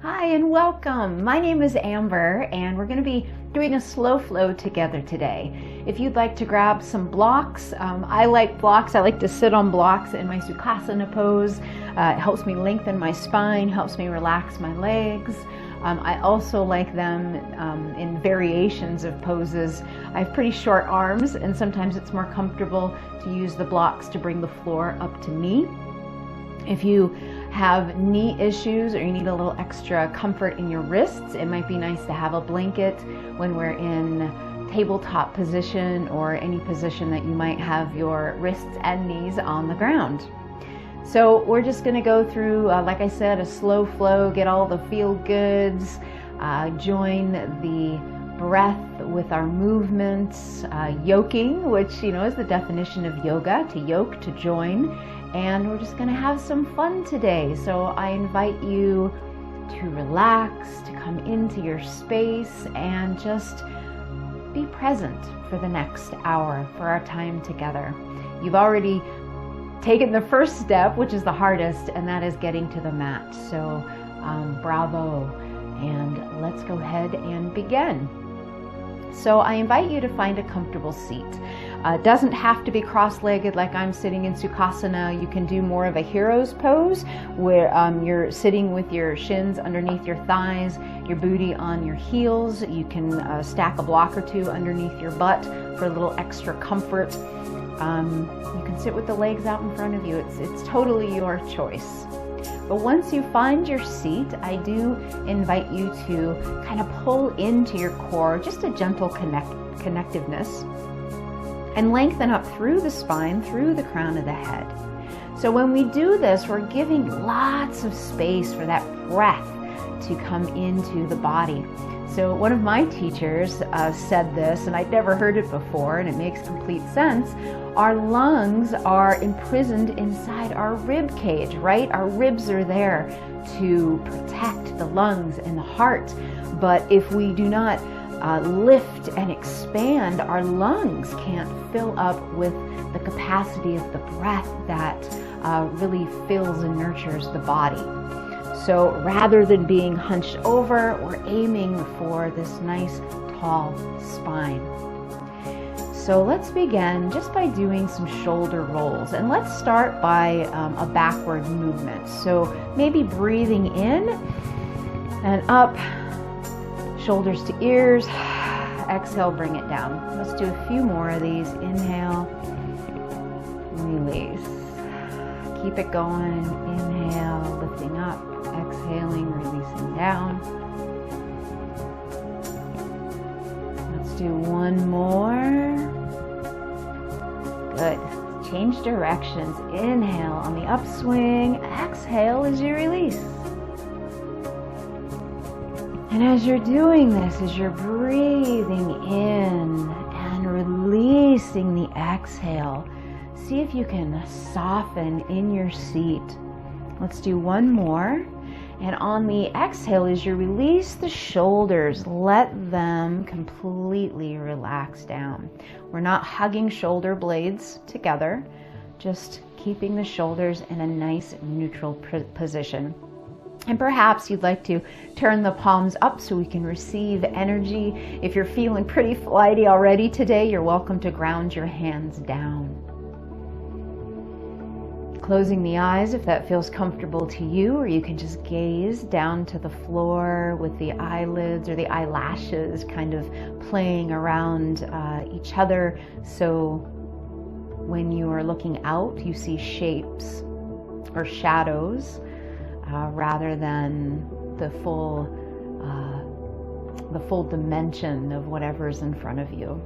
Hi and welcome. My name is Amber and we're going to be doing a slow flow together today. If you'd like to grab some blocks, I like blocks. I like to sit on blocks in my Sukhasana pose. It helps me lengthen my spine, helps me relax my legs. I also like them in variations of poses. I have pretty short arms and sometimes it's more comfortable to use the blocks to bring the floor up to me. If you have knee issues or you need a little extra comfort in your wrists, it might be nice to have a blanket when we're in tabletop position or any position that you might have your wrists and knees on the ground. So we're just going to go through, like I said, a slow flow, get all the feel goods, join the breath with our movements, yoking, which is the definition of yoga, to yoke, to join. And we're just going to have some fun today. So I invite you to relax, to come into your space and just be present for the next hour for our time together. You've already taken the first step, which is the hardest, and that is getting to the mat. So bravo. And let's go ahead and begin. So I invite you to find a comfortable seat. It doesn't have to be cross-legged like I'm sitting in Sukhasana. You can do more of a hero's pose where you're sitting with your shins underneath your thighs, your booty on your heels. You can stack a block or two underneath your butt for a little extra comfort. You can sit with the legs out in front of you. It's totally your choice. But once you find your seat, I do invite you to kind of pull into your core, just a gentle connectiveness, and lengthen up through the spine, through the crown of the head. So when we do this, we're giving lots of space for that breath to come into the body. So one of my teachers said this, and I'd never heard it before, and it makes complete sense. Our lungs are imprisoned inside our rib cage, right? Our ribs are there to protect the lungs and the heart. But if we do not lift and expand, our lungs can't fill up with the capacity of the breath that really fills and nurtures the body. So rather than being hunched over, we're aiming for this nice tall spine. So let's begin just by doing some shoulder rolls, and let's start by a backward movement. So maybe breathing in and up, shoulders to ears, exhale, bring it down. Let's do a few more of these. Inhale, release. Keep it going. Inhale, lifting up, exhaling, releasing down. Let's do one more. Good. Change directions. Inhale on the upswing, exhale as you release. And as you're doing this, as you're breathing in and releasing the exhale, see if you can soften in your seat. Let's do one more. And on the exhale, as you release the shoulders, let them completely relax down. We're not hugging shoulder blades together, just keeping the shoulders in a nice neutral position. And perhaps you'd like to turn the palms up so we can receive energy. If you're feeling pretty flighty already today, you're welcome to ground your hands down. Closing the eyes if that feels comfortable to you, or you can just gaze down to the floor with the eyelids or the eyelashes kind of playing around each other. So when you are looking out, you see shapes or shadows rather than the full dimension of whatever's in front of you.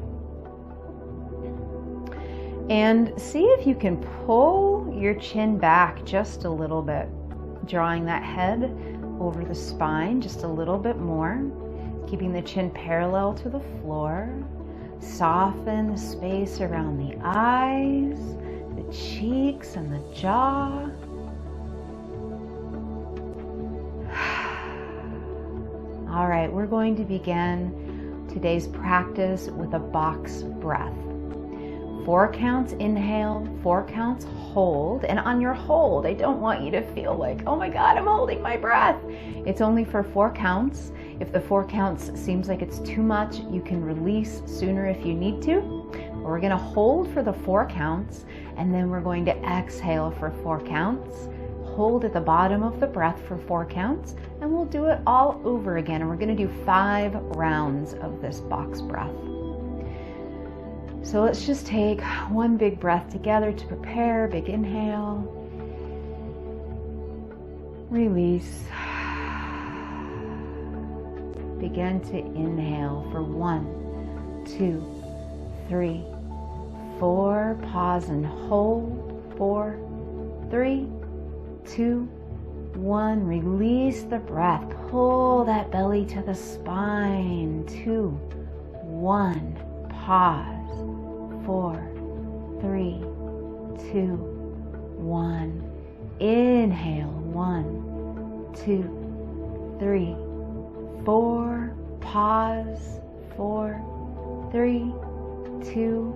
And see if you can pull your chin back just a little bit, drawing that head over the spine just a little bit more, keeping the chin parallel to the floor. Soften the space around the eyes, the cheeks, and the jaw. All right, we're going to begin today's practice with a box breath. 4 counts, inhale, 4 counts, hold. And on your hold, I don't want you to feel like, oh my God, I'm holding my breath. It's only for 4 counts. If the 4 counts seems like it's too much, you can release sooner if you need to. We're gonna hold for the 4 counts, and then we're going to exhale for 4 counts. Hold at the bottom of the breath for 4 counts, and we'll do it all over again. And we're gonna do 5 rounds of this box breath. So let's just take one big breath together to prepare. Big inhale. Release. Begin to inhale for 1, 2, 3, 4. Pause and hold. 4, 3, 2, 1. Release the breath. Pull that belly to the spine. 2, 1. Pause. 4, 3, 2, 1. Inhale. 1, 2, 3, 4. Pause. 4, 3, 2,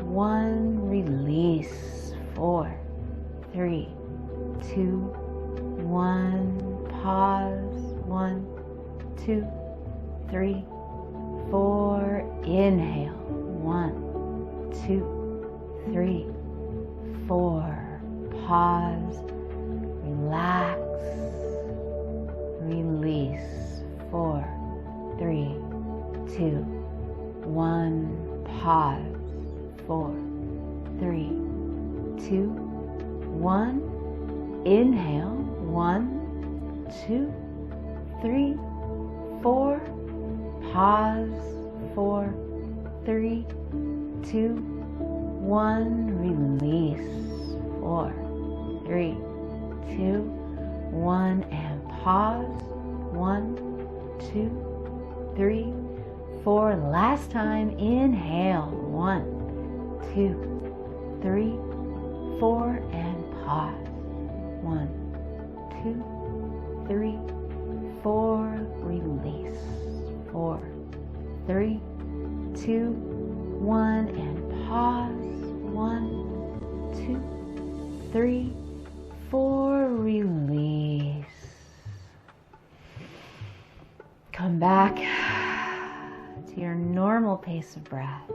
1. Release. 4, 3, 2, 1. Pause. 1, 2, 3, 4. Inhale. 1, 2, 3, 4. Pause. Relax. Release. 4, 3, 2, 1. Pause. 4, 3, 2, 1. Inhale. 1, 2, 3, 4. Pause. 4, 3, 2, 1. Release. 4, 3, 2, 1. And pause. 1, 2, 3, 4. Last time. Inhale. 1, 2, 3, 4. And pause. 1, 2, 3, 4. Release. 4, 3, 2, 1. And pause. 1, 2, 3, 4. Release. Come back to your normal pace of breath.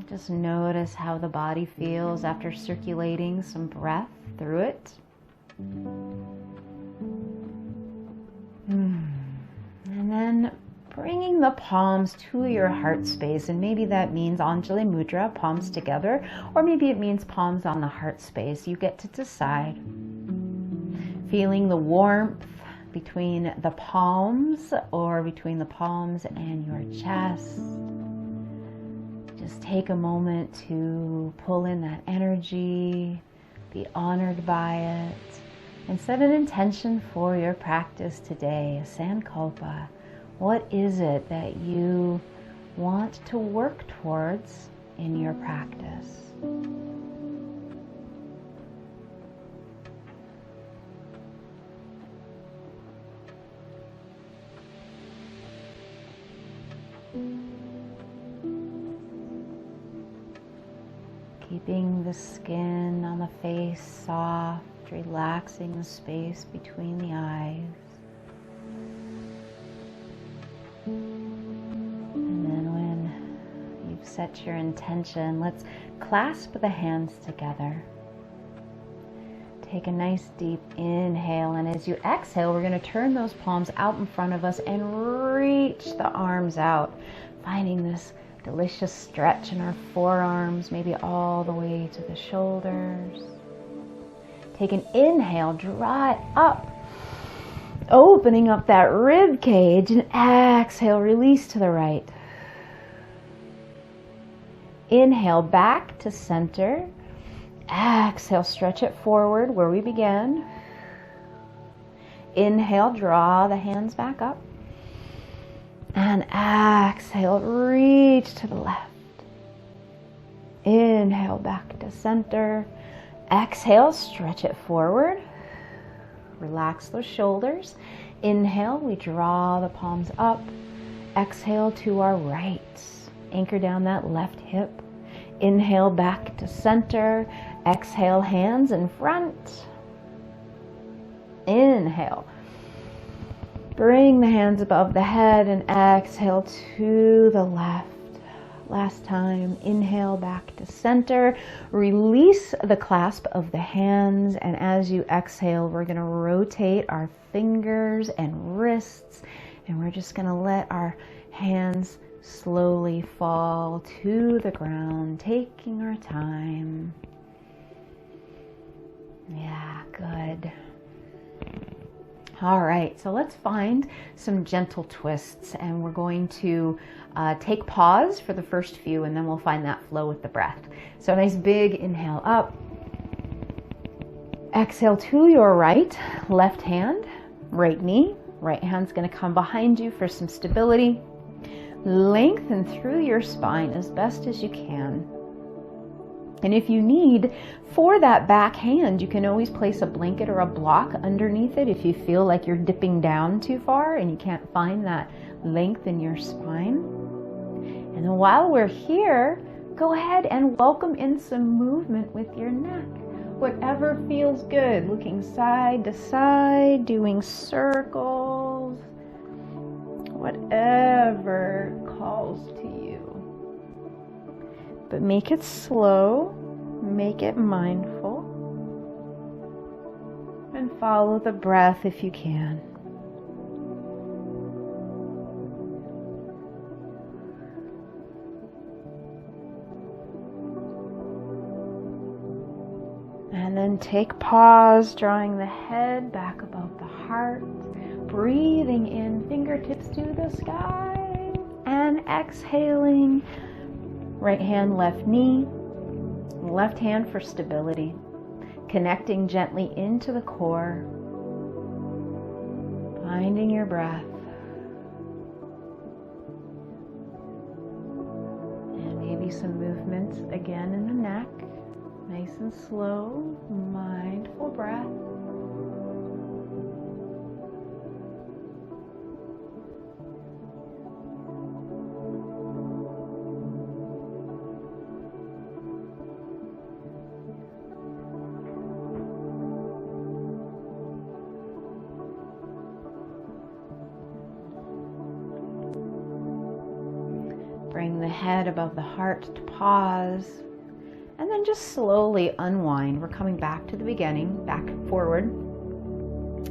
Just notice how the body feels after circulating some breath through it. And then bringing the palms to your heart space, and maybe that means Anjali Mudra, palms together, or maybe it means palms on the heart space. You get to decide. Feeling the warmth between the palms or between the palms and your chest. Just take a moment to pull in that energy, be honored by it, and set an intention for your practice today, a sankalpa. What is it that you want to work towards in your practice? Keeping the skin on the face soft, relaxing the space between the eyes. And then when you've set your intention, let's clasp the hands together. Take a nice deep inhale, and as you exhale, we're going to turn those palms out in front of us and reach the arms out, finding this delicious stretch in our forearms, maybe all the way to the shoulders. Take an inhale, draw it up, opening up that rib cage, and exhale, release to the right. Inhale, back to center. Exhale, stretch it forward where we began. Inhale, draw the hands back up. And exhale, reach to the left. Inhale, back to center. Exhale, stretch it forward. Relax those shoulders. Inhale, we draw the palms up. Exhale to our right. Anchor down that left hip. Inhale back to center. Exhale, hands in front. Inhale. Bring the hands above the head and exhale to the left. Last time, inhale back to center. Release the clasp of the hands, and as you exhale, we're going to rotate our fingers and wrists, and we're just going to let our hands slowly fall to the ground, taking our time. Yeah, good. All right, so let's find some gentle twists, and we're going to take pause for the first few, and then we'll find that flow with the breath. So a nice big inhale up. Exhale to your right, left hand, right knee. Right hand's gonna come behind you for some stability. Lengthen through your spine as best as you can. And if you need, for that back hand, you can always place a blanket or a block underneath it if you feel like you're dipping down too far and you can't find that length in your spine. And then while we're here, go ahead and welcome in some movement with your neck. Whatever feels good, looking side to side, doing circles, whatever calls to you. But make it slow, make it mindful, and follow the breath if you can. And then take pause, drawing the head back above the heart, breathing in, fingertips to the sky, and exhaling. Right hand, left knee, left hand for stability. Connecting gently into the core. Finding your breath. And maybe some movement again in the neck. Nice and slow, mindful breath. Bring the head above the heart to pause, and then just slowly unwind. We're coming back to the beginning, back forward.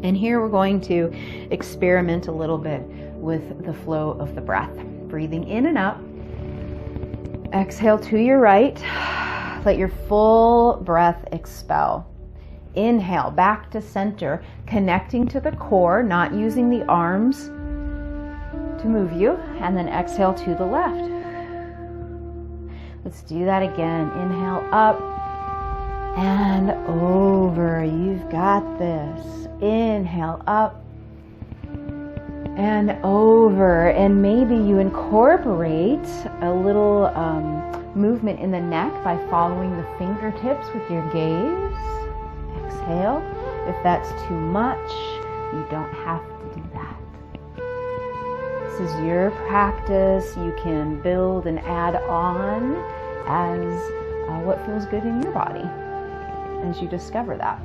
And here we're going to experiment a little bit with the flow of the breath. Breathing in and up. Exhale to your right. Let your full breath expel. Inhale, back to center, connecting to the core, not using the arms to move you, and then exhale to the left. Let's do that again. Inhale up and over. You've got this. Inhale up and over. And maybe you incorporate a little movement in the neck by following the fingertips with your gaze. Exhale. If that's too much, you don't have to do that. This is your practice. You can build and add on as what feels good in your body as you discover that.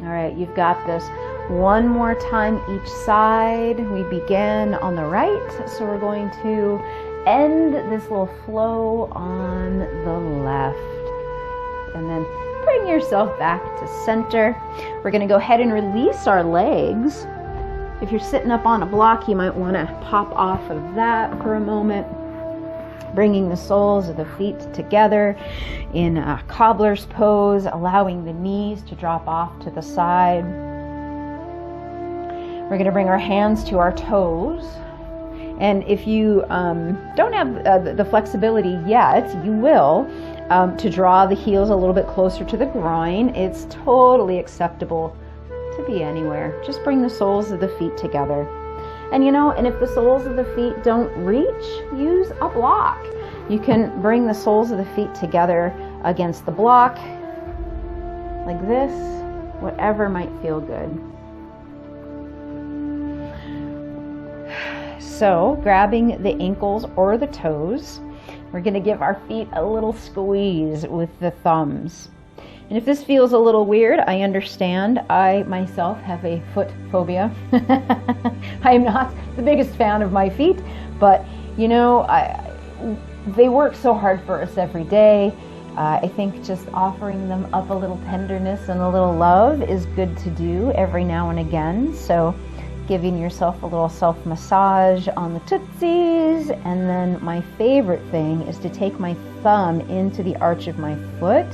All right, you've got this. One more time each side. We begin on the right, so we're going to end this little flow on the left. And then bring yourself back to center. We're going to go ahead and release our legs. If you're sitting up on a block, you might want to pop off of that for a moment. Bringing the soles of the feet together in a cobbler's pose, allowing the knees to drop off to the side. We're going to bring our hands to our toes. And if you don't have the flexibility yet, you will, to draw the heels a little bit closer to the groin. It's totally acceptable to be anywhere. Just bring the soles of the feet together. And and if the soles of the feet don't reach, use a block. You can bring the soles of the feet together against the block, like this. whatever might feel good. So, grabbing the ankles or the toes, we're going to give our feet a little squeeze with the thumbs. And if this feels a little weird, I understand. I myself have a foot phobia. I am not the biggest fan of my feet, but you know, they work so hard for us every day. I think just offering them up a little tenderness and a little love is good to do every now and again. So giving yourself a little self-massage on the tootsies. And then my favorite thing is to take my thumb into the arch of my foot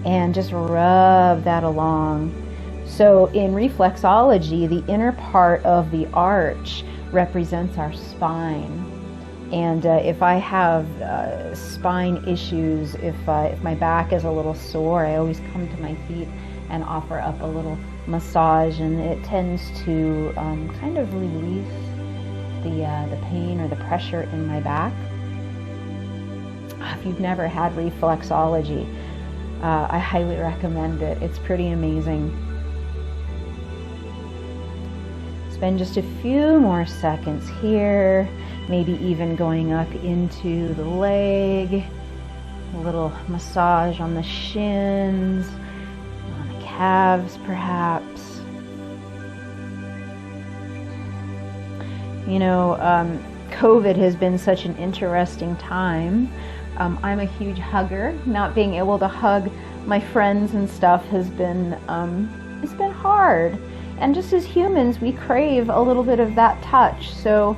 and just rub that along. So in reflexology, the inner part of the arch represents our spine. And if I have spine issues, if my back is a little sore, I always come to my feet and offer up a little massage, and it tends to kind of release the pain or the pressure in my back. If you've never had reflexology, I highly recommend it. It's pretty amazing. Spend just a few more seconds here, maybe even going up into the leg, a little massage on the shins, on the calves perhaps. You know, COVID has been such an interesting time. I'm a huge hugger. Not being able to hug my friends and stuff has been, it's been hard. And just as humans, we crave a little bit of that touch. So,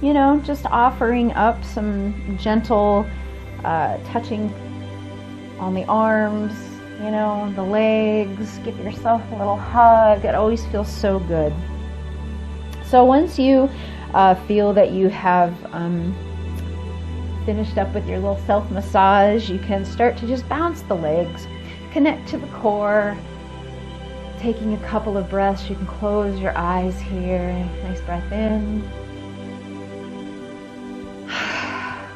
you know, just offering up some gentle touching on the arms, you know, the legs. Give yourself a little hug. It always feels so good. So once you feel that you have finished up with your little self-massage, you can start to just bounce the legs, connect to the core, taking a couple of breaths. You can close your eyes here. Nice breath in.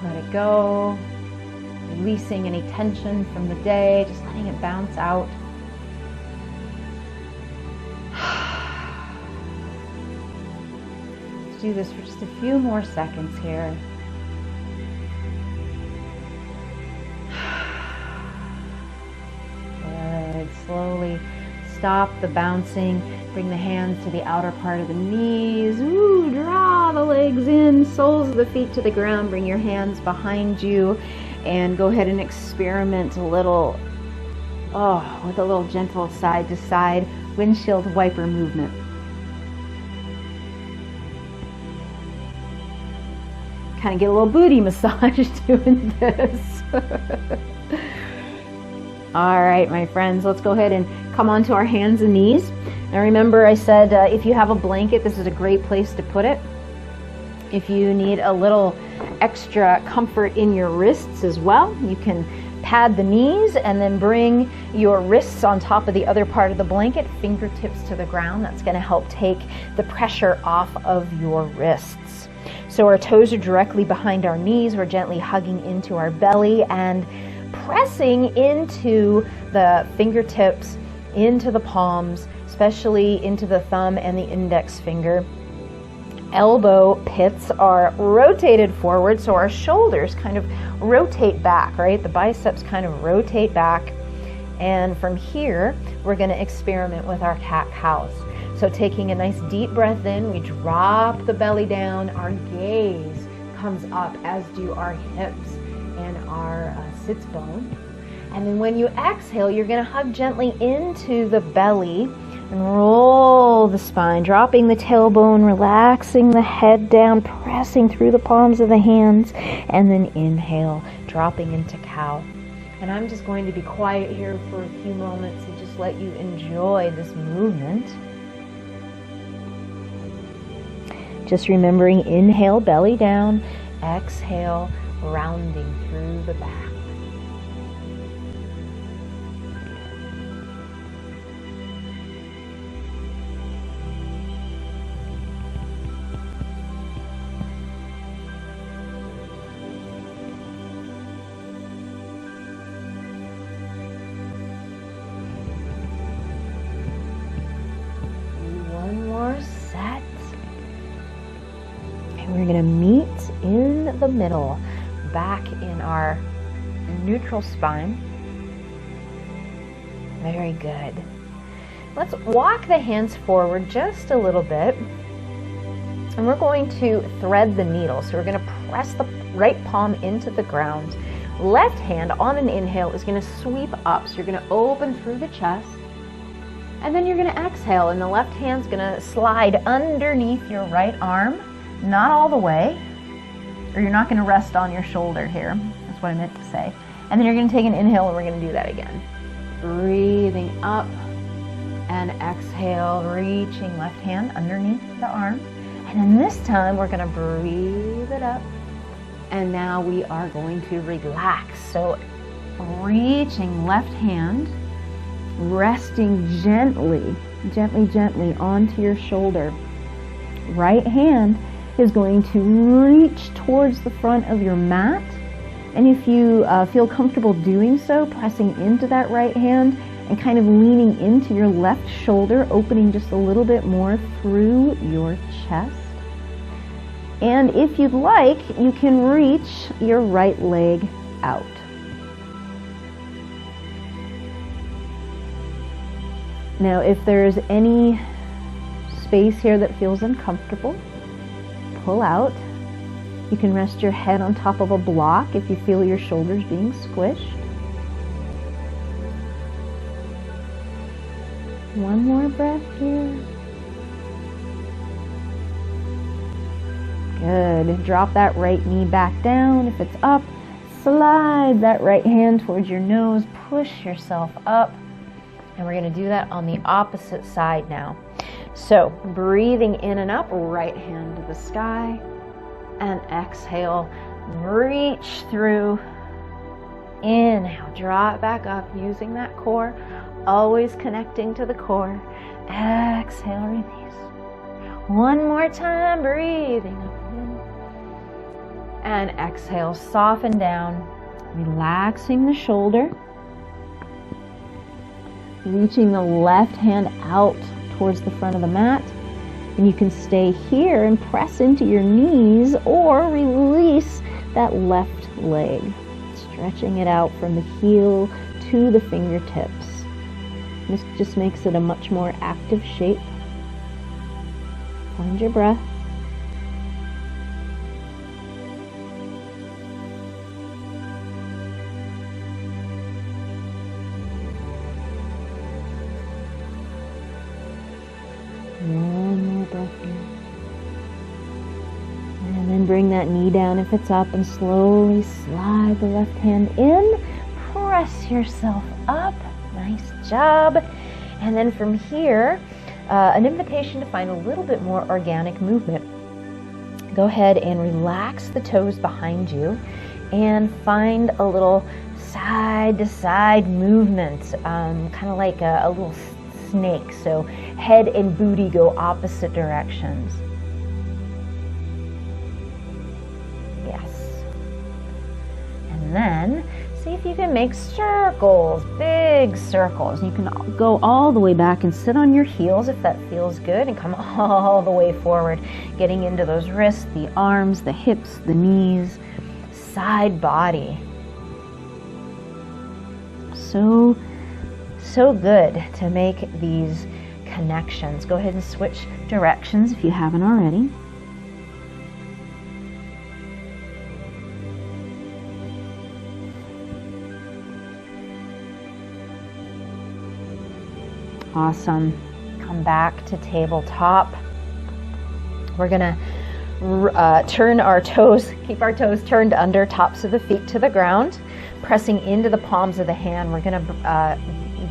Let it go. Releasing any tension from the day, just letting it bounce out. Let's do this for just a few more seconds here. Good. Slowly stop the bouncing. Bring the hands to the outer part of the knees. Ooh, draw the legs in, soles of the feet to the ground. Bring your hands behind you and go ahead and experiment a little, with a little gentle side to side windshield wiper movement. Kind of get a little booty massage doing this. All right, my friends, let's go ahead and come onto our hands and knees. Now remember, I said if you have a blanket, this is a great place to put it. If you need a little extra comfort in your wrists as well, you can pad the knees and then bring your wrists on top of the other part of the blanket, fingertips to the ground. That's going to help take the pressure off of your wrists. So our toes are directly behind our knees. We're gently hugging into our belly and pressing into the fingertips, into the palms, especially into the thumb and the index finger. Elbow pits are rotated forward, so our shoulders kind of rotate back, right? The biceps kind of rotate back. And from here, we're going to experiment with our cat-cows. So taking a nice deep breath in, we drop the belly down, our gaze comes up, as do our hips and our sits bone. And then when you exhale, you're going to hug gently into the belly and roll the spine, dropping the tailbone, relaxing the head down, pressing through the palms of the hands, and then inhale, dropping into cow. And I'm just going to be quiet here for a few moments and just let you enjoy this movement. Just remembering, inhale, belly down, exhale, rounding through the back. in the middle, back in our neutral spine. Very good. Let's walk the hands forward just a little bit. And we're going to thread the needle. So we're going to press the right palm into the ground. Left hand on an inhale is going to sweep up. So you're going to open through the chest. And then you're going to exhale, and the left hand's going to slide underneath your right arm. Not all the way, or you're not going to rest on your shoulder here. That's what I meant to say. And then you're going to take an inhale, and we're going to do that again. Breathing up and exhale, reaching left hand underneath the arm. And then this time we're going to breathe it up. And now we are going to relax. So reaching left hand, resting gently onto your shoulder. Right hand is going to reach towards the front of your mat. And if you feel comfortable doing so, pressing into that right hand and kind of leaning into your left shoulder, opening just a little bit more through your chest. And if you'd like, you can reach your right leg out. Now, if there's any space here that feels uncomfortable, pull out. You can rest your head on top of a block if you feel your shoulders being squished. One more breath here. Good. Drop that right knee back down. If it's up, slide that right hand towards your nose. Push yourself up. And we're going to do that on the opposite side now. So breathing in and up, right hand to the sky. And exhale. Reach through. Inhale. Draw it back up using that core. Always connecting to the core. Exhale, release. One more time, breathing up in. And exhale, soften down, relaxing the shoulder. Reaching the left hand out towards the front of the mat. And you can stay here and press into your knees or release that left leg. Stretching it out from the heel to the fingertips. This just makes it a much more active shape. Find your breath. One more breath here. And then bring that knee down if it's up and slowly slide the left hand in. Press yourself up. Nice job. And then from here, an invitation to find a little bit more organic movement. Go ahead and relax the toes behind you and find a little side-to-side movement, kind of like a little snake. So head and booty go opposite directions. Yes. And then see if you can make circles, big circles. You can go all the way back and sit on your heels if that feels good, and come all the way forward, getting into those wrists, the arms, the hips, the knees, side body. So good to make these connections. Go ahead and switch directions if you haven't already. Awesome. Come back to tabletop. We're going to turn our toes, keep our toes turned under, tops of the feet to the ground, pressing into the palms of the hand. We're going to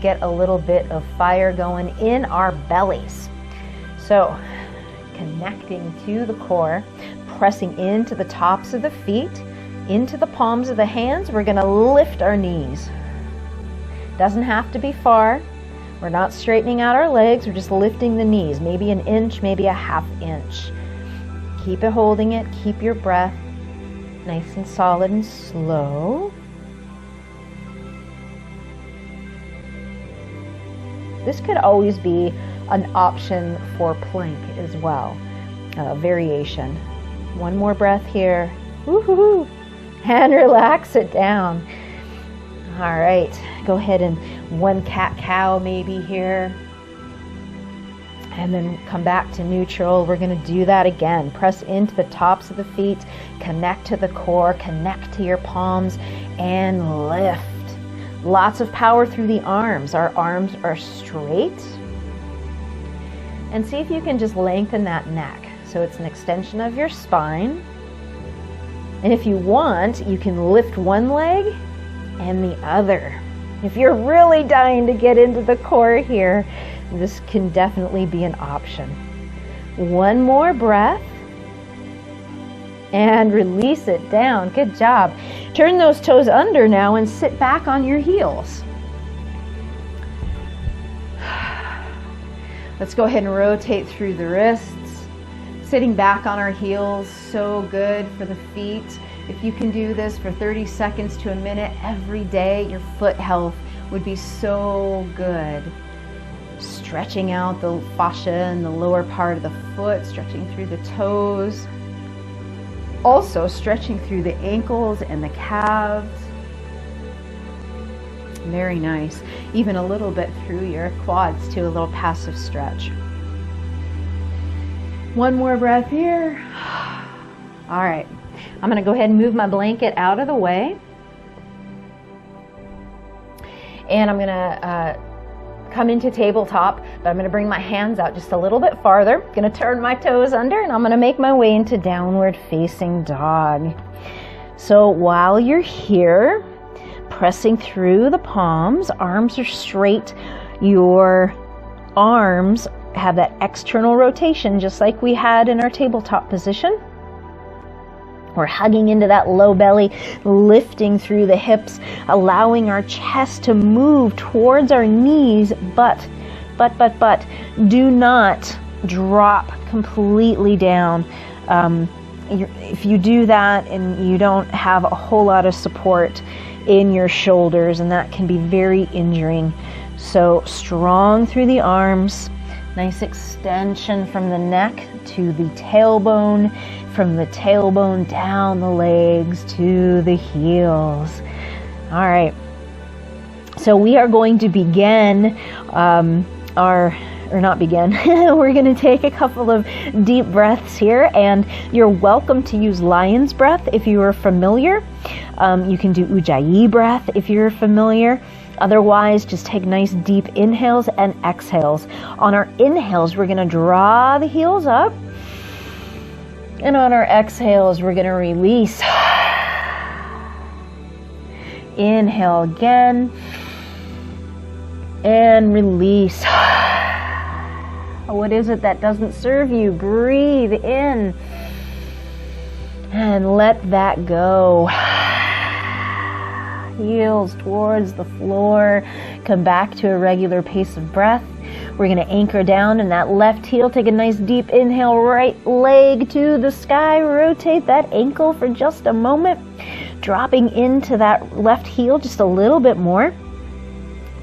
get a little bit of fire going in our bellies. So connecting to the core, pressing into the tops of the feet, into the palms of the hands. We're going to lift our knees. Doesn't have to be far. We're not straightening out our legs, we're just lifting the knees, maybe an inch, maybe a half inch. Keep it holding it, keep your breath nice and solid and slow. This could always be an option for plank as well, variation. One more breath here. Woo-hoo-hoo. And relax it down. All right, go ahead and one cat-cow maybe here. And then come back to neutral. We're gonna do that again. Press into the tops of the feet, connect to the core, connect to your palms, and lift. Lots of power through the arms. Our arms are straight. And see if you can just lengthen that neck. So it's an extension of your spine. And if you want, you can lift one leg and the other. If you're really dying to get into the core here, this can definitely be an option. One more breath and release it down. Good job. Turn those toes under now and sit back on your heels. Let's go ahead and rotate through the wrists. Sitting back on our heels, so good for the feet. If you can do this for 30 seconds to a minute every day, your foot health would be so good. Stretching out the fascia in the lower part of the foot, stretching through the toes. Also stretching through the ankles and the calves. Very nice. Even a little bit through your quads too, a little passive stretch. One more breath here. All right, I'm gonna go ahead and move my blanket out of the way. And I'm gonna come into tabletop, but I'm gonna bring my hands out just a little bit farther. Gonna turn my toes under and I'm gonna make my way into downward facing dog. So while you're here, pressing through the palms, arms are straight, your arms have that external rotation just like we had in our tabletop position. We're hugging into that low belly, lifting through the hips, allowing our chest to move towards our knees, but do not drop completely down. If you do that and you don't have a whole lot of support in your shoulders, and that can be very injuring. So strong through the arms, nice extension from the neck to the tailbone, from the tailbone down the legs to the heels. All right, so we are going to begin we're going to take a couple of deep breaths here, and you're welcome to use lion's breath if you are familiar. You can do Ujjayi breath if you're familiar. Otherwise, just take nice deep inhales and exhales. On our inhales, we're going to draw the heels up. And on our exhales, we're going to release. Inhale again. And release. What is it that doesn't serve you? Breathe in. And let that go. Heels towards the floor. Come back to a regular pace of breath. We're going to anchor down in that left heel. Take a nice deep inhale, right leg to the sky. Rotate that ankle for just a moment. Dropping into that left heel just a little bit more.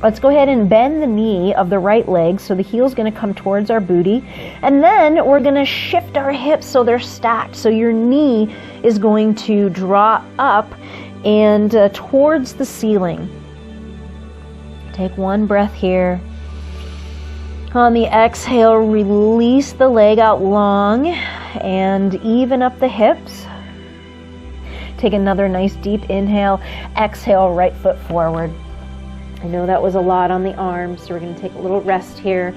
Let's go ahead and bend the knee of the right leg so the heel's going to come towards our booty. And then we're going to shift our hips so they're stacked. So your knee is going to draw up and towards the ceiling. Take one breath here. On the exhale, release the leg out long and even up the hips. Take another nice deep inhale. Exhale, right foot forward. I know that was a lot on the arms, so we're going to take a little rest here.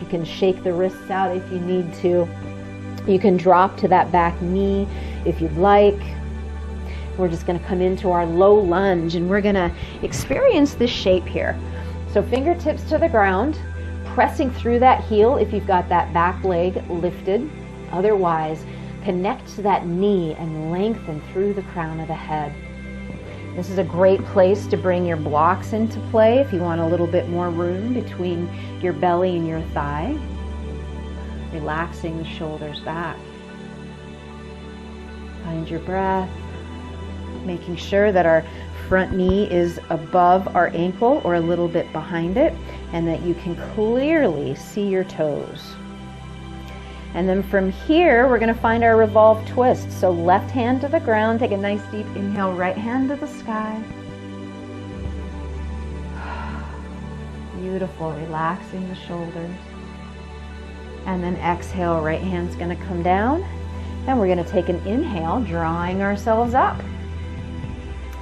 You can shake the wrists out if you need to. You can drop to that back knee if you'd like. We're just going to come into our low lunge, and we're going to experience this shape here. So fingertips to the ground, pressing through that heel if you've got that back leg lifted. Otherwise, connect to that knee and lengthen through the crown of the head. This is a great place to bring your blocks into play if you want a little bit more room between your belly and your thigh. Relaxing the shoulders back. Find your breath. Making sure that our front knee is above our ankle or a little bit behind it, and that you can clearly see your toes. And then from here, we're going to find our revolve twist. So left hand to the ground, take a nice deep inhale, right hand to the sky. Beautiful, relaxing the shoulders. And then exhale, right hand's going to come down. Then we're going to take an inhale, drawing ourselves up.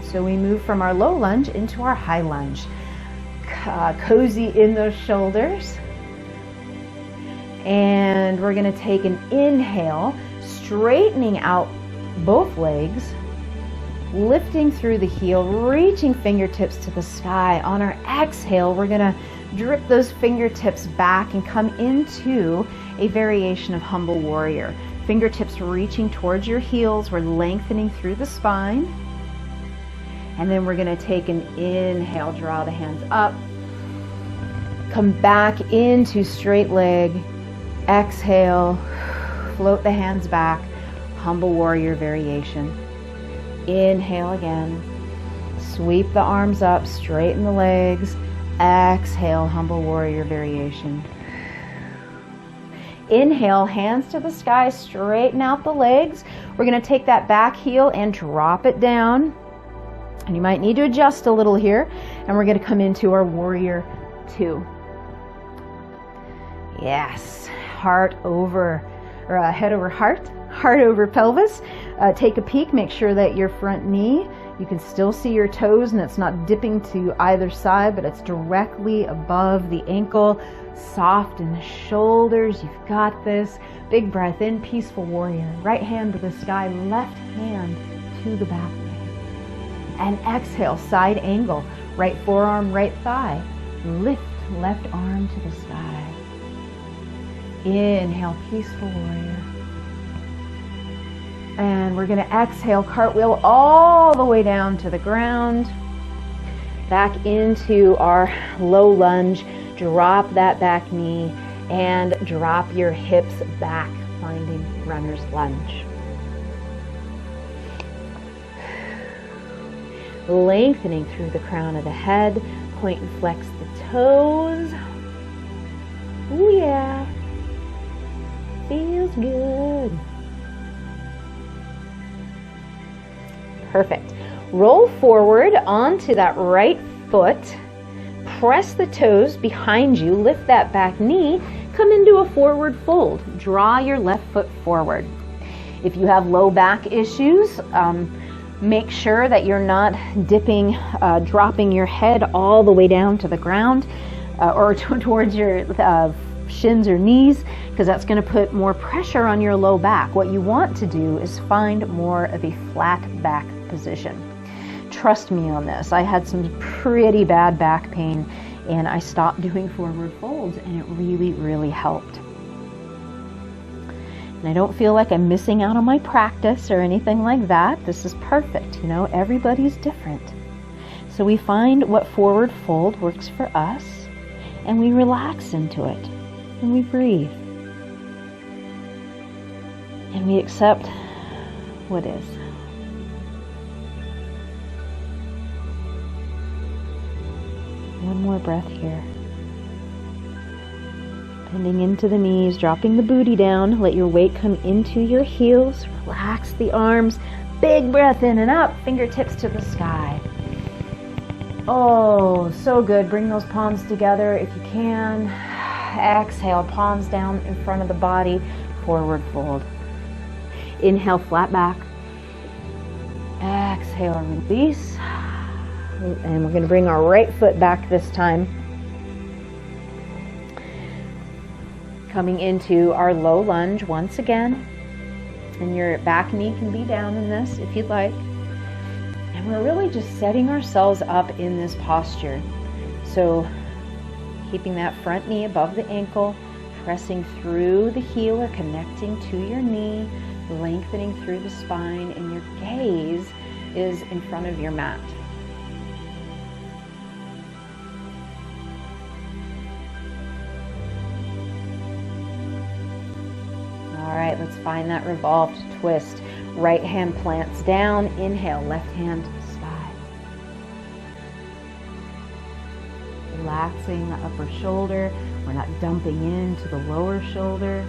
So we move from our low lunge into our high lunge. Cozy in those shoulders. And we're going to take an inhale, straightening out both legs, lifting through the heel, reaching fingertips to the sky. On our exhale, we're going to drip those fingertips back and come into a variation of humble warrior. Fingertips reaching towards your heels. We're lengthening through the spine. And then we're going to take an inhale, draw the hands up. Come back into straight leg. Exhale, float the hands back, humble warrior variation. Inhale again, sweep the arms up, straighten the legs. Exhale, humble warrior variation. Inhale, hands to the sky, straighten out the legs. We're going to take that back heel and drop it down. And you might need to adjust a little here. And we're going to come into our warrior 2. Yes. Heart over, or head over heart, heart over pelvis. Take a peek, make sure that your front knee, you can still see your toes and it's not dipping to either side, but it's directly above the ankle. Soft in the shoulders, you've got this. Big breath in, peaceful warrior. Right hand to the sky, left hand to the back leg. And exhale, side angle. Right forearm, right thigh. Lift left arm to the sky. Inhale, peaceful warrior. And we're going to exhale, cartwheel all the way down to the ground. Back into our low lunge. Drop that back knee and drop your hips back, finding runner's lunge. Lengthening through the crown of the head. Point and flex the toes. Ooh, yeah. Feels good. Perfect. Roll forward onto that right foot. Press the toes behind you. Lift that back knee. Come into a forward fold. Draw your left foot forward. If you have low back issues, make sure that you're not dipping, dropping your head all the way down to the ground or towards your shins or knees, because that's going to put more pressure on your low back. What you want to do is find more of a flat back position. Trust me on this. I had some pretty bad back pain and I stopped doing forward folds and it really, really helped. And I don't feel like I'm missing out on my practice or anything like that. This is perfect. You know, everybody's different. So we find what forward fold works for us and we relax into it. And we breathe. And we accept what is. One more breath here. Bending into the knees, dropping the booty down. Let your weight come into your heels. Relax the arms. Big breath in and up. Fingertips to the sky. Oh, so good. Bring those palms together if you can. Exhale, palms down in front of the body, forward fold. Inhale, flat back. Exhale, release. And we're going to bring our right foot back this time. Coming into our low lunge once again. And your back knee can be down in this if you'd like. And we're really just setting ourselves up in this posture. So keeping that front knee above the ankle, pressing through the heel or connecting to your knee, lengthening through the spine, and your gaze is in front of your mat. All right, let's find that revolved twist. Right hand plants down, inhale, left hand to the sky. Relaxing the upper shoulder. We're not dumping into the lower shoulder.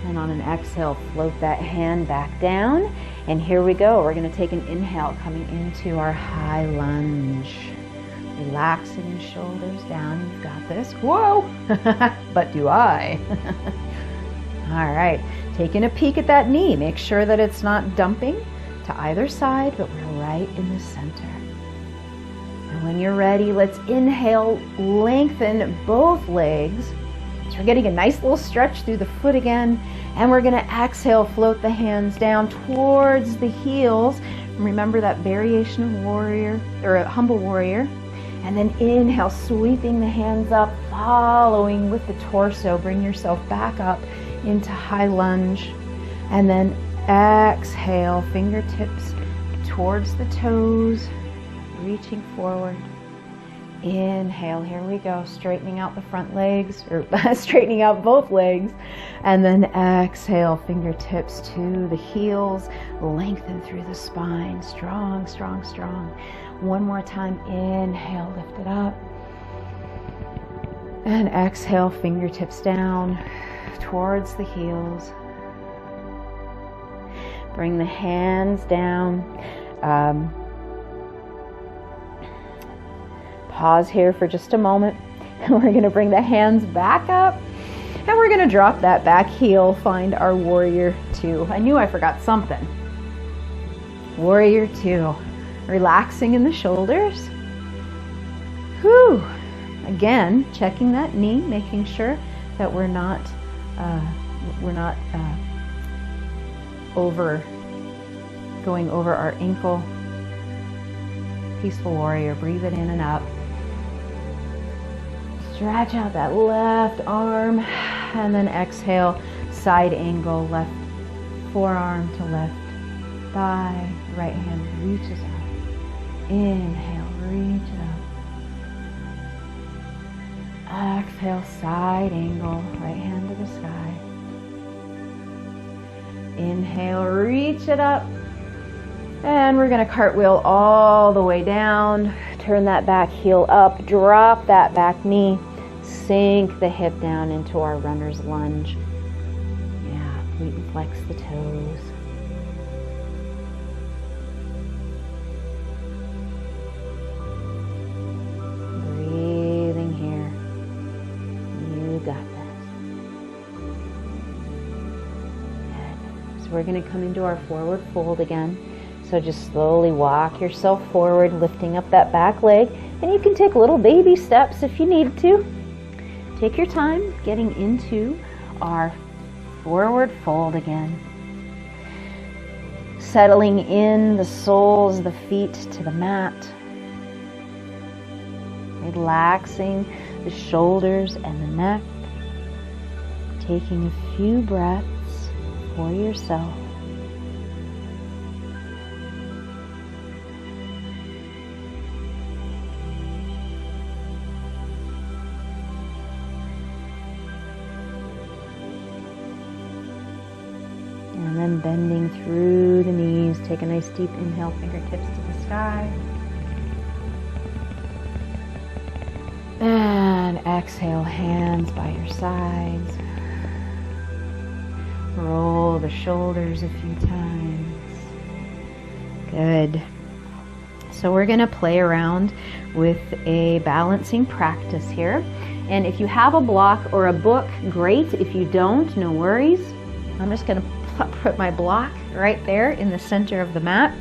And on an exhale, float that hand back down. And here we go. We're going to take an inhale coming into our high lunge. Relaxing the shoulders down. You've got this. Whoa! But do I? All right. Taking a peek at that knee. Make sure that it's not dumping to either side, but we're right in the center. And when you're ready, let's inhale, lengthen both legs. So we're getting a nice little stretch through the foot again. And we're going to exhale, float the hands down towards the heels. And remember that variation of warrior, or a humble warrior. And then inhale, sweeping the hands up, following with the torso. Bring yourself back up into high lunge. And then exhale, fingertips towards the toes, reaching forward. Inhale, here we go, straightening out the front legs, or straightening out both legs. And then exhale, fingertips to the heels, lengthen through the spine, strong, strong, strong. One more time, inhale, lift it up. And exhale, fingertips down towards the heels. Bring the hands down. Pause here for just a moment. We're going to bring the hands back up and we're going to drop that back heel, find our warrior two. I knew I forgot something. Warrior two. Relaxing in the shoulders. Whew. Again, checking that knee, making sure that we're not going over our ankle. Peaceful warrior. Breathe it in and up. Stretch out that left arm and then exhale, side angle, left forearm to left thigh, right hand reaches out. Inhale, reach it up. Exhale, side angle, right hand to the sky. Inhale, reach it up. And we're going to cartwheel all the way down. Turn that back heel up, drop that back knee, sink the hip down into our runner's lunge. Yeah, please flex the toes. Breathing here. You got this. Good. So we're going to come into our forward fold again. So just slowly walk yourself forward, lifting up that back leg. And you can take little baby steps if you need to. Take your time getting into our forward fold again. Settling in the soles of the feet to the mat. Relaxing the shoulders and the neck. Taking a few breaths for yourself. And then bending through the knees, take a nice deep inhale, fingertips to the sky. And exhale, hands by your sides. Roll the shoulders a few times. Good. So we're going to play around with a balancing practice here. And if you have a block or a book, great. If you don't, no worries. I'm just going to put my block right there in the center of the mat.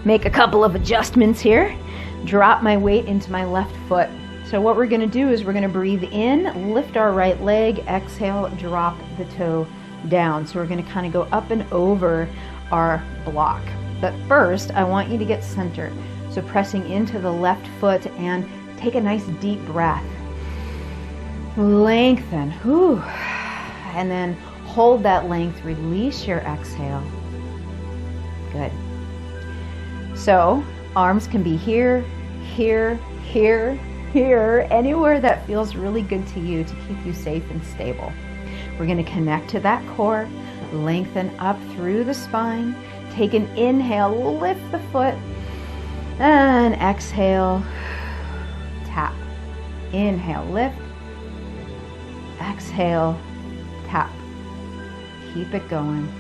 Make a couple of adjustments here. Drop my weight into my left foot. So what we're going to do is we're going to breathe in, lift our right leg, exhale, drop the toe down. So we're going to kind of go up and over our block. But first, I want you to get centered. So pressing into the left foot and take a nice deep breath. Lengthen. Whew. And then hold that length, release your exhale. Good. So arms can be here, here, here, here, anywhere that feels really good to you to keep you safe and stable. We're going to connect to that core, lengthen up through the spine, take an inhale, lift the foot, and exhale, tap. Inhale, lift, exhale, tap. Keep it going.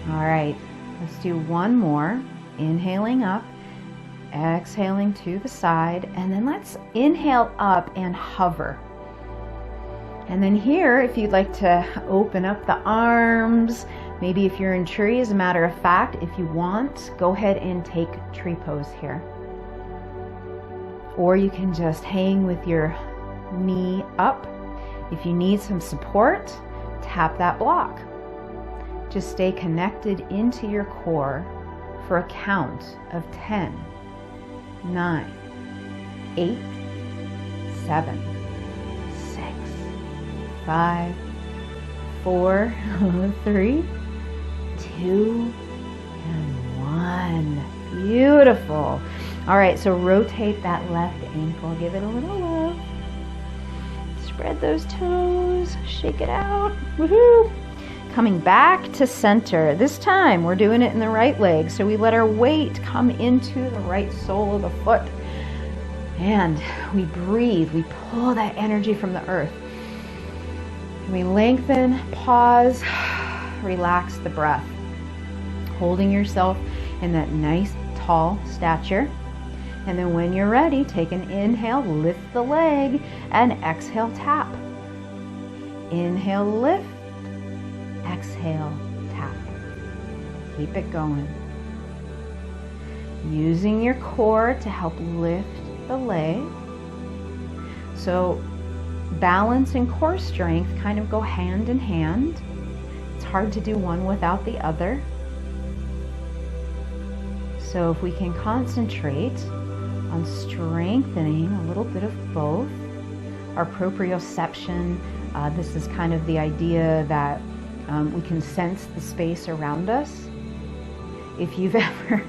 All right, let's do one more. Inhaling up, exhaling to the side, and then let's inhale up and hover. And then here, if you'd like to open up the arms, maybe if you're in tree, as a matter of fact, if you want, go ahead and take tree pose here. Or you can just hang with your knee up. If you need some support, tap that block. Just stay connected into your core for a count of 10, 9, 8, 7, 6, 5, 4, 3, 2, and 1. Beautiful. All right, so rotate that left ankle. Give it a little love. Spread those toes. Shake it out. Woohoo! Coming back to center. This time we're doing it in the right leg, so we let our weight come into the right sole of the foot. And we breathe. We pull that energy from the earth. We lengthen, pause, relax the breath. Holding yourself in that nice tall stature. And then when you're ready, take an inhale, lift the leg, and exhale, tap. Inhale, lift. Exhale, tap. Keep it going. Using your core to help lift the leg. So balance and core strength kind of go hand in hand. It's hard to do one without the other. So if we can concentrate on strengthening a little bit of both. Our proprioception, this is kind of the idea that we can sense the space around us. If you've ever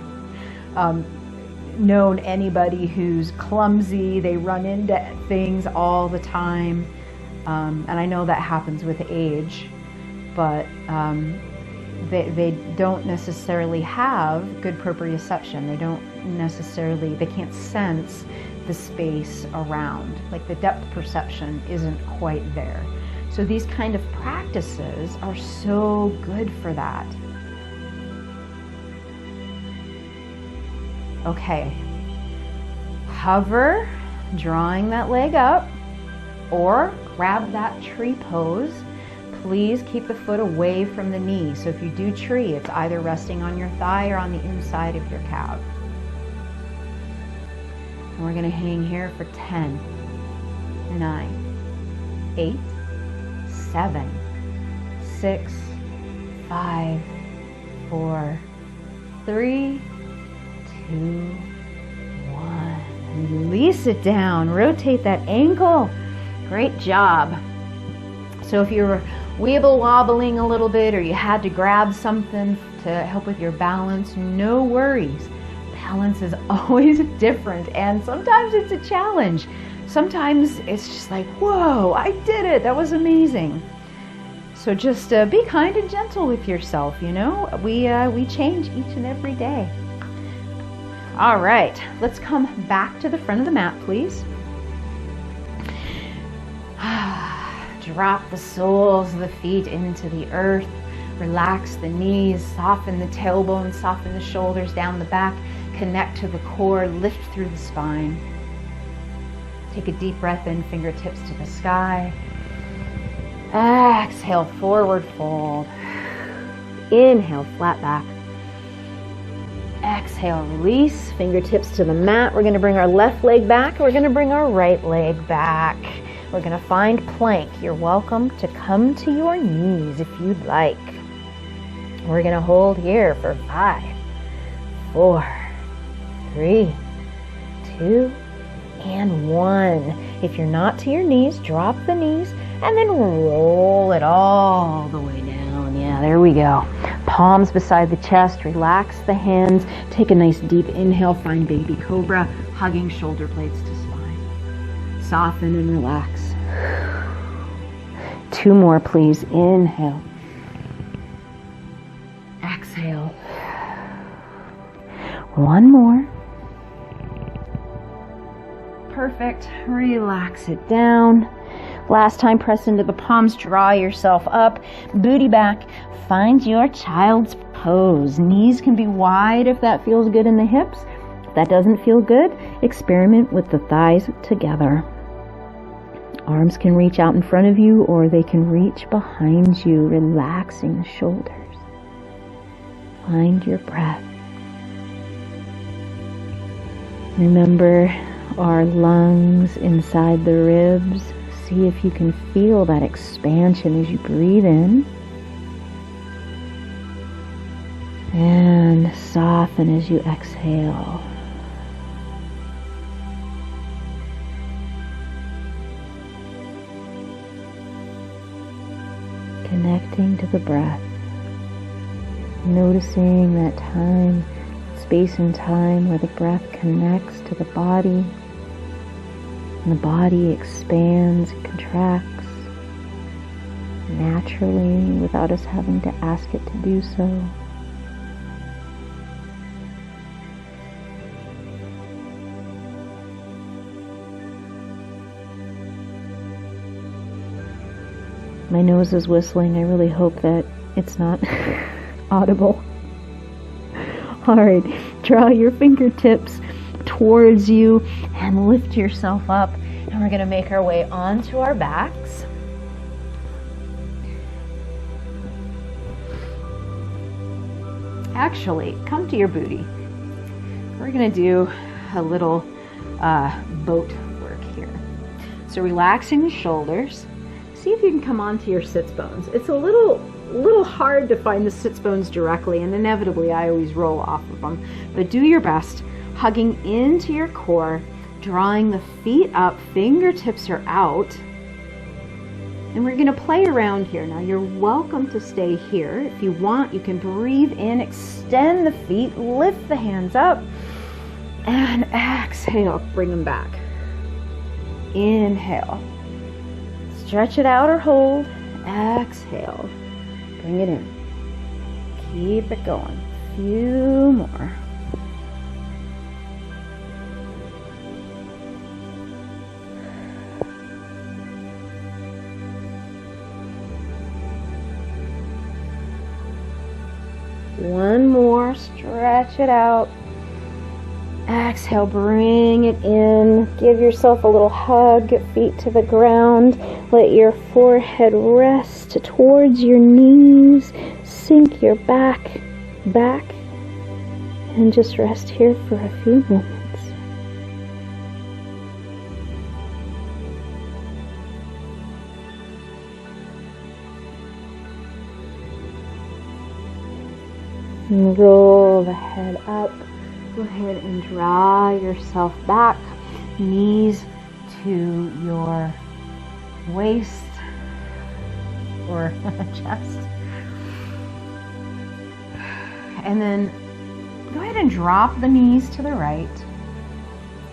known anybody who's clumsy, they run into things all the time, and I know that happens with age, but they don't necessarily have good proprioception. They can't sense the space around. Like the depth perception isn't quite there. So these kind of practices are so good for that. Okay, hover, drawing that leg up, or grab that tree pose. Please keep the foot away from the knee. So if you do tree, it's either resting on your thigh or on the inside of your calf. And we're gonna hang here for 10, 9, 8, 7, 6, 5, 4, 3, 2, 1. Release it down. Rotate that ankle. Great job. So if you were weeble wobbling a little bit, or you had to grab something to help with your balance, no worries. Balance is always different, and sometimes it's a challenge. Sometimes it's just like, whoa, I did it. That was amazing. So just be kind and gentle with yourself, you know. We change each and every day. All right, let's come back to the front of the mat, please. Drop the soles of the feet into the earth. Relax the knees, soften the tailbone, soften the shoulders down the back. Connect to the core, lift through the spine. Take a deep breath in, fingertips to the sky. Exhale, forward fold. Inhale, flat back. Exhale, release, fingertips to the mat. We're going to bring our left leg back. We're going to bring our right leg back. We're going to find plank. You're welcome to come to your knees if you'd like. We're going to hold here for 5, 4, 3, 2, and 1. If you're not to your knees, drop the knees and then roll it all the way down. Yeah, there we go. palms beside the chest, relax the hands, take a nice deep inhale, find baby cobra, hugging shoulder blades to spine. Soften and relax. 2 more, please. Inhale. Exhale. 1 more. Perfect. Relax it down. Last time, press into the palms, draw yourself up, booty back. Find your child's pose. Knees can be wide if that feels good in the hips. If that doesn't feel good, experiment with the thighs together. Arms can reach out in front of you or they can reach behind you, relaxing the shoulders. Find your breath. Remember our lungs inside the ribs. See if you can feel that expansion as you breathe in. And soften as you exhale. Connecting to the breath. Noticing that time, space and time where the breath connects to the body. And the body expands, contracts naturally without us having to ask it to do so. My nose is whistling. I really hope that it's not audible. All right, draw your fingertips towards you and lift yourself up. And we're going to make our way onto our backs. Actually, come to your booty. We're going to do a little boat work here. So relaxing the shoulders. See if you can come onto your sits bones. It's a little hard to find the sits bones directly, and inevitably I always roll off of them. But do your best, hugging into your core, drawing the feet up, fingertips are out. And we're gonna play around here. Now you're welcome to stay here. If you want, you can breathe in, extend the feet, lift the hands up, and exhale, bring them back. Inhale. Stretch it out or hold. Exhale. Bring it in. Keep it going. Few more. One more. Stretch it out. Exhale, bring it in. Give yourself a little hug, feet to the ground. Let your forehead rest towards your knees. Sink your back, and just rest here for a few moments. And roll the head up. Go ahead and draw yourself back, knees to your waist or chest. And then go ahead and drop the knees to the right.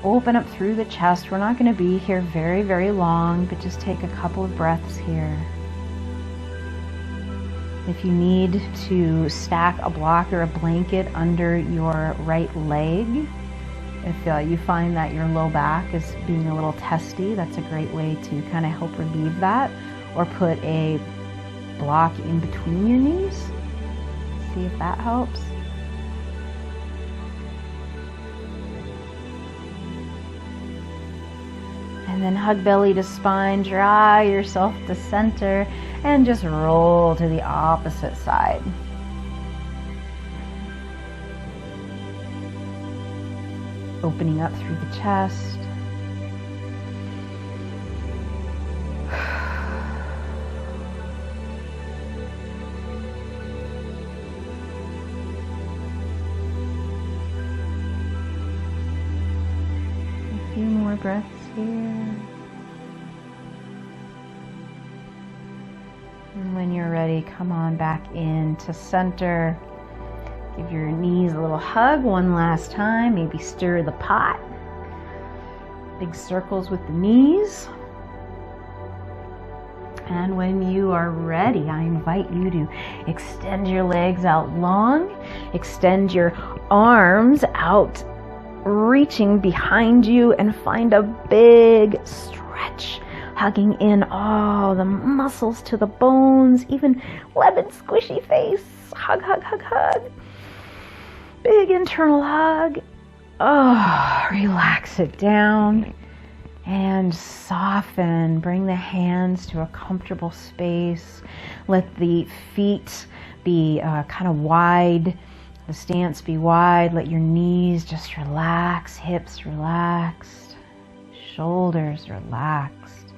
Open up through the chest. We're not going to be here very, very long, but just take a couple of breaths here. If you need to stack a block or a blanket under your right leg, if you find that your low back is being a little testy, that's a great way to kind of help relieve that. Or put a block in between your knees. See if that helps. And then hug belly to spine, draw yourself to center, and just roll to the opposite side. Opening up through the chest. A few more breaths here. And when you're you're ready, come on back into center. Give your knees a little hug one last time. Maybe stir the pot. Big circles with the knees. And when you are ready, I invite you to extend your legs out long. Extend your arms out, reaching behind you, and find a big stretch, hugging in all the muscles to the bones, even lemon squishy face. Hug, hug, hug, hug. Big internal hug. Oh, relax it down and soften. Bring the hands to a comfortable space. Let the feet be kind of wide. The stance be wide. Let your knees just relax. Hips relaxed. Shoulders relaxed.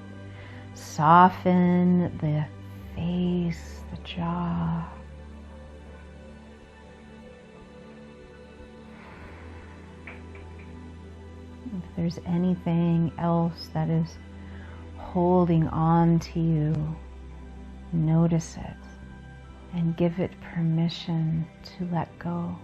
Soften the face, the jaw. If there's anything else that is holding on to you, notice it and give it permission to let go.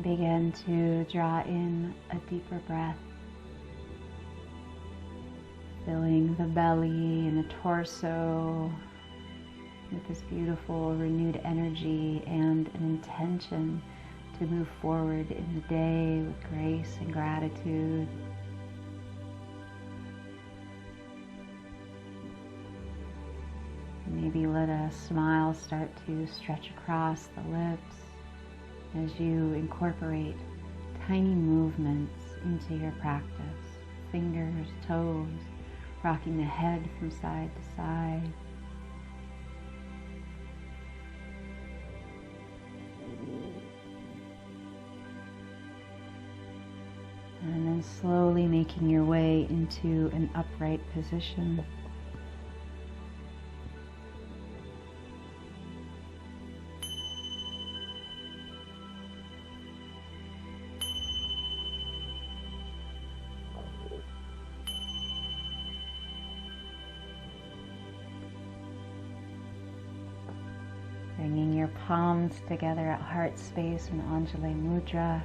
Begin to draw in a deeper breath, filling the belly and the torso with this beautiful renewed energy and an intention to move forward in the day with grace and gratitude. Maybe let a smile start to stretch across the lips as you incorporate tiny movements into your practice. Fingers, toes, rocking the head from side to side. And then slowly making your way into an upright position. Bringing your palms together at heart space in Anjali Mudra,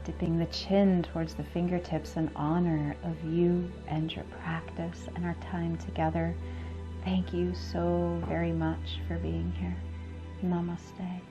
dipping the chin towards the fingertips in honor of you and your practice and our time together. Thank you so very much for being here. Namaste.